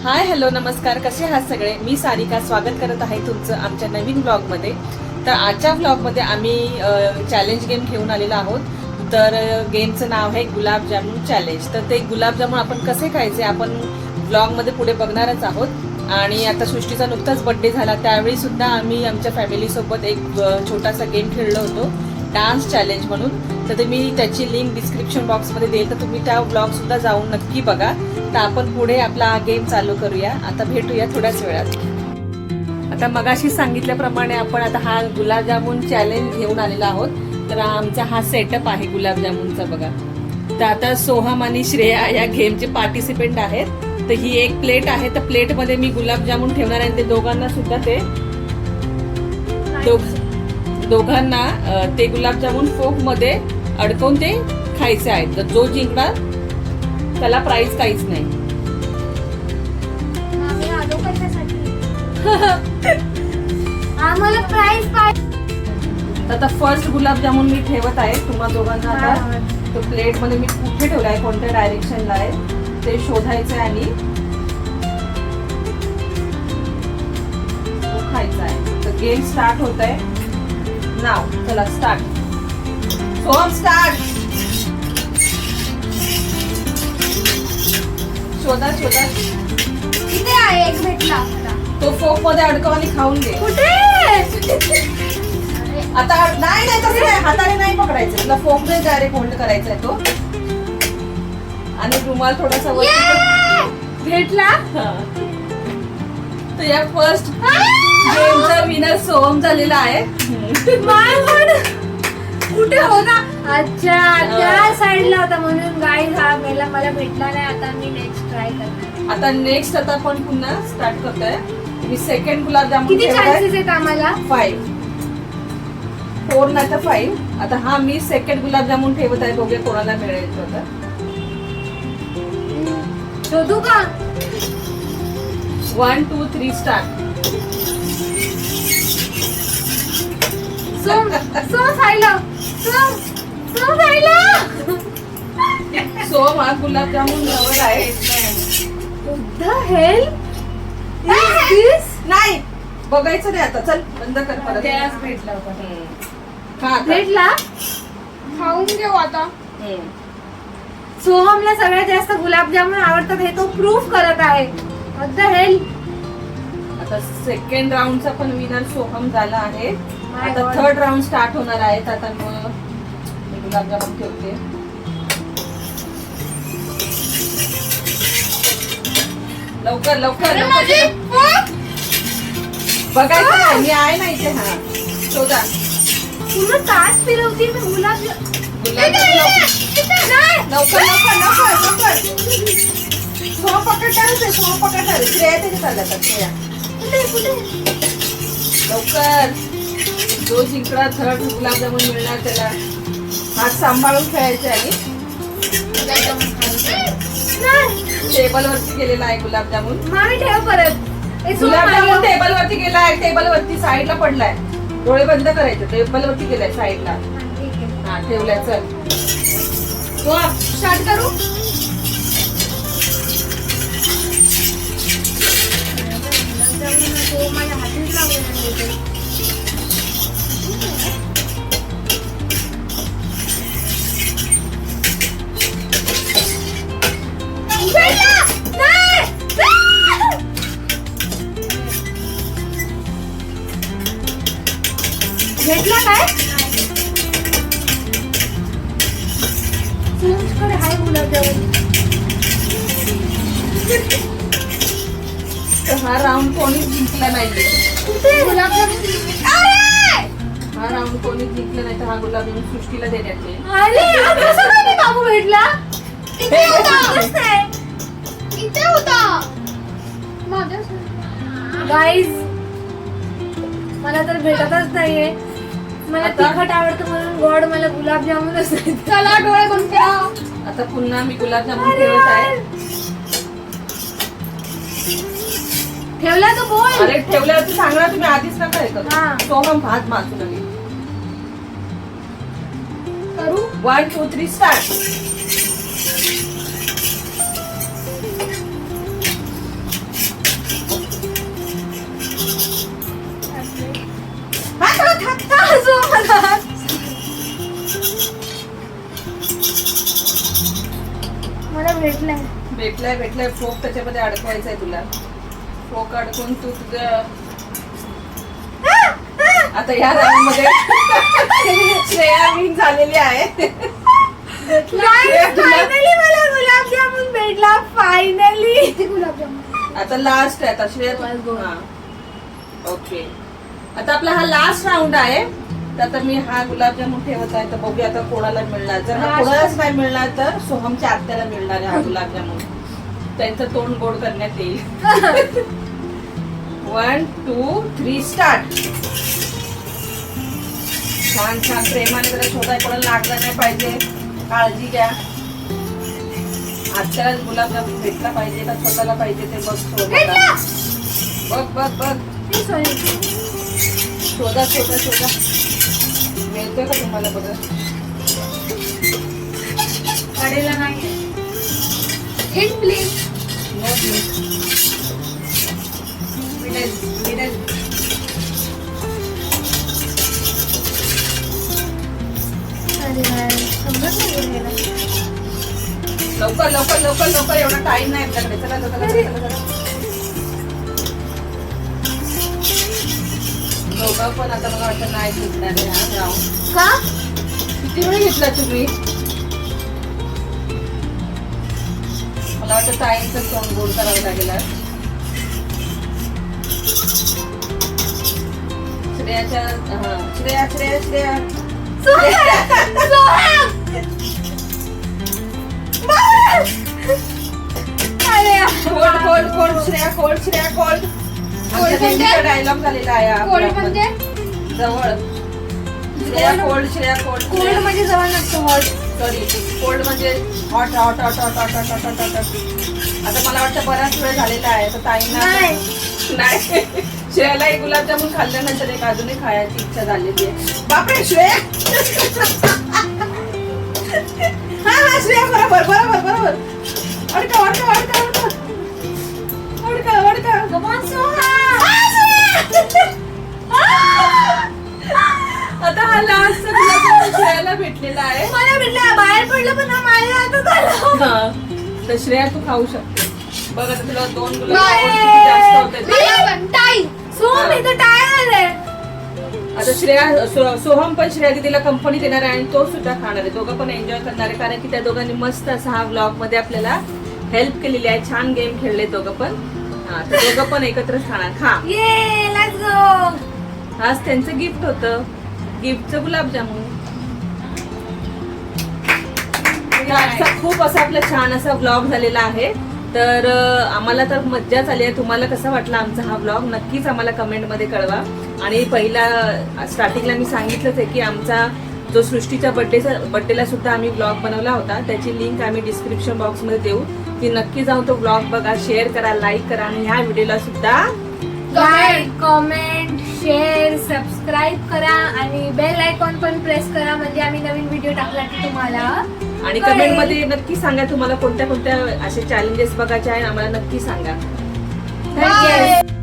Hi hello नमस्कार, कसे आहात सगळे. मी सारिका स्वागत करत आहे तुमचं आमच्या नवीन ब्लॉगमध्ये. तर आजच्या ब्लॉगमध्ये आम्ही चॅलेंज गेम घेऊन आलेलो आहोत. तर गेमचं नाव आहे गुलाबजामुन चॅलेंज. तर ते गुलाबजामुन आपण कसे खायचे आपण ब्लॉगमध्ये पुढे बघणारच आहोत. आणि आता सृष्टीचा नुकताच बर्थडे झाला, त्यावेळी सुद्धा आम्ही आमच्या फॅमिलीसोबत एक छोटासा गेम खेळलो होतो, डान्स चॅलेंज म्हणून. तर ते मी त्याची लिंक डिस्क्रिप्शन बॉक्समध्ये देईल, तर तुम्ही त्या ब्लॉग सुद्धा जाऊन नक्की बघा. तर आपण पुढे आपला हा गेम चालू करूया. आता भेटूया थोड्याच वेळात. आता मगाशी सांगितल्याप्रमाणे आपण आता हा गुलाबजामुन चॅलेंज घेऊन आलेला आहोत. तर आमचा हा सेटअप आहे गुलाबजामुनचा बघा. तर आता सोहम आणि श्रेया या गेमचे पार्टिसिपेंट आहेत. तर ही एक प्लेट आहे, तर प्लेटमध्ये मी गुलाबजामुन ठेवणार आहे. ते दोघांना सुद्धा दोघांना ते गुलाबजामुन फोक मध्ये अडकवून ते खायचे आहेत. तर जो जिंकणार त्याला प्राइस काहीच नाही. आम्हाला प्राइस पाहिजे. आता फर्स्ट गुलाबजामुन मी ठेवत आहे तुम्हा दोघांना. आता तो प्लेट मध्ये मी कुठे ठेवला आहे, कोणत्या डायरेक्शनला आहे ते शोधायचं आहे आणि तो खायचा आहे. तर गेम स्टार्ट होत आहे नाव. चला स्टार्ट. सोहम स्टार्ट. शोधा शोधा. किती आहे? एक भेटला. तो फोक मध्ये अडकव आणि खाऊन घे. कुठे? आता नाही नाही तसं नाही, हाताने नाही पकडायचं. तुला फोक ने डायरेक्ट होल्ड करायचा आहे तो. आणि रुमाल थोडासा वरती भेटला. तर या फर्स्ट गेमचा विनर सोहम झालेला आहे. कुठे होता? अच्छा त्या साइडला होता म्हणून गाईज हा मेला मला भेटला नाही. आता मी नेक्स्ट ट्राय करणार. आता नेक्स्ट आता आपण पुन्हा स्टार्ट करतोय. मी सेकंड गुलाबजामुन किती चान्सेस आहेत आम्हाला? 5 4 नाही तर 5. आता हा मी सेकंड गुलाबजामुन ठेवत आहे. बघूया कोणाला मिळेल तर. शोधू का? 1 2 3 स्टार्ट. सोहम हा गुलाबजामुन जवळ आहे. नाही बघायचं नाही आता. चल बंद कर परत. भेटला होता. खा भेटला. खाऊन घेऊ आता. सोहमला सगळ्यात जास्त गुलाबजामुन आवडतात हे तो प्रूफ करत आहे. What the hell? आता सेकंड राऊंडचा पण विनर सोहम झाला आहे. आता God. थर्ड राऊंड स्टार्ट होणार आहे. आता मग मी गुलाबजामुन ठेवते. लवकर लवकर बघायचं नाही. मी आहे ना इथे. हा शोधा. पूर्ण तास फिरवती मी लवकर लवकर लवकर लवकर. सोहम पकडणारच आहे. सोहम पकडणार आहे. श्रेया तिथे चालला तर श्रेया. लवकर. जो जिंकणार थर्ड गुलाबजामुन मिळणार त्याला हात सांभाळून खेळायचे. आणि टेबल वरती गेलेला आहे गुलाबजामुन. मामी ठेव परत. गुलाबजामुन टेबल वरती गेलाय. टेबल वरती साईडला पडलाय. डोळे बंद करायचे. टेबल वरती गेलाय साईडला. हा ठेवलाय. चल स्टार्ट करू. माझ्या हातीच लागले. भेटला काय? तुमच्याकडे हाय गुलाबजामुन. हा राऊंड कोणीच जिंकला नाहीये. कुठे गुलाबजामुन? अरे हा राऊंड कोणीच जिंकला नाही. तर हा गुलाबजामुन सृष्टीला देण्यात येईल. अरे कसं काय बाबू भेटला? इथे होता. गाईज मला तर भेटतच नाहीये. मला तिखट आवडतं म्हणून गॉड मला गुलाबजामुनच. चला डोळे बंद करा. आता पुन्हा मी गुलाबजामुन ठेवत आहे. ठेवला तो बोल. अरे ठेवल्यावरती सांगणार तुम्ही आधीच नका हे करू. हा. सोहम भात माचू नये. करू. 1 2 3 स्टार्ट. मला भेटलंय. भेटलाय फ्रोक त्याच्यामध्ये अडकवायचंय तुला. फ्रोक अडकून तू तुझं आता ह्या राऊंड मध्ये श्रेया विन झालेली आहे. फायनली मला गुलाबजामुन भेटला. फायनली गुलाबजामुन. आता लास्ट आहे. आता श्रेया हा. ओके, आता आपला हा लास्ट राऊंड आहे. तर आता मी हा गुलाबजामुन ठेवत आहे. तर बघूया आता कोणाला मिळणार. जर हा कोणालाच नाही मिळणार तर सोहमच्या आत्याला मिळणार आहे हा गुलाबजामुन. त्यांचं तोंड गोड करण्यात येईल. 1 2 3 स्टार्ट. छान छान प्रेमाने जरा शोधा, कोणाला लागला नाही पाहिजे. काळजी घ्या. आजच्याला गुलाबजामुन भेटला पाहिजे का स्वतःला पाहिजे ते बघ. बघ शोधा. मिळतोय का तुम्हाला? बघा काढेला नाही. Hit please. No middle. अरे यार, समजत नाही गेलं. लवकर एवढा टाइम नाही आपल्याकडे. चला. दोघं पण आता मला वाटतं नाही जिंकणार आहे हा राऊंड. का? किती वेळ घेतला तुम्ही? मला वाटतं ताईंचं तोंड गोड करावं लागेल आज. श्रेयाच्या श्रेया अरे यार. श्रेया कोल्ड. म्हणजे? डायलॉग झालेला आहे हा कोल्ड आपला. म्हणजे? जवळ. श्रेया कोल्ड. कोल्ड म्हणजे जवळ नसतो. हॉट. सॉरी, कोल्ड म्हणजे हॉट. आता मला वाटतं बराच वेळ झालेला आहे. तर ताईंना नाही. श्रेयालाही गुलाबजामुन खाल्ल्यानंतर एक अजूनही खायची इच्छा झालेली आहे. बापरे श्रेया. हा श्रेया बरोबर. अडका. आता हा लास्ट श्रेयाला भेटलेला आहे. मला भेटलं. बाहेर पडलं पण हा माझ्या हातात आला. हा, तर श्रेया तू खाऊ शकते. बघ आता तुला 2 गुलाबजामुन जास्त होते. सोहम इथं टायर आहे. आता श्रेया सोहम पण श्रेया दीदीला कंपनी देणार आहे आणि तो सुद्धा खाणार आहे. दोघं पण एन्जॉय करणार आहे कारण की त्या दोघांनी मस्त असा हा व्लॉग मध्ये आपल्याला हेल्प केलेली आहे. छान गेम खेळले दोघं पण. हा, तर दोघं पण एकत्रच खाणार. खा. ये लेट्स गो. हाच त्यांचं गिफ्ट होतं. गिफ्टचं गुलाबजामुन. आजचा खूप असा आपला छान असा व्लॉग झालेला आहे. तर आम्हाला तर मज्जाच आली आहे. तुम्हाला कसा वाटला आमचा हा व्लॉग नक्कीच आम्हाला कमेंटमध्ये कळवा. आणि पहिला स्टार्टिंगला मी सांगितलंच आहे की आमचा जो सृष्टीच्या बर्थडेला सुद्धा आम्ही व्लॉग बनवला होता त्याची लिंक आम्ही डिस्क्रिप्शन बॉक्समध्ये देऊ. ती नक्की जाऊन तो व्लॉग बघा, शेअर करा, लाईक करा आणि ह्या व्हिडिओला सुद्धा लाईक, कमेंट, शेअर, सबस्क्राईब करा आणि बेल आयकॉन पण प्रेस करा म्हणजे आम्ही नवीन व्हिडिओ टाकला की तुम्हाला. आणि कमेंट मध्ये नक्की सांगा तुम्हाला कोणत्या कोणत्या असे चॅलेंजेस बघायचे आहे आम्हाला नक्की सांगा. Bye.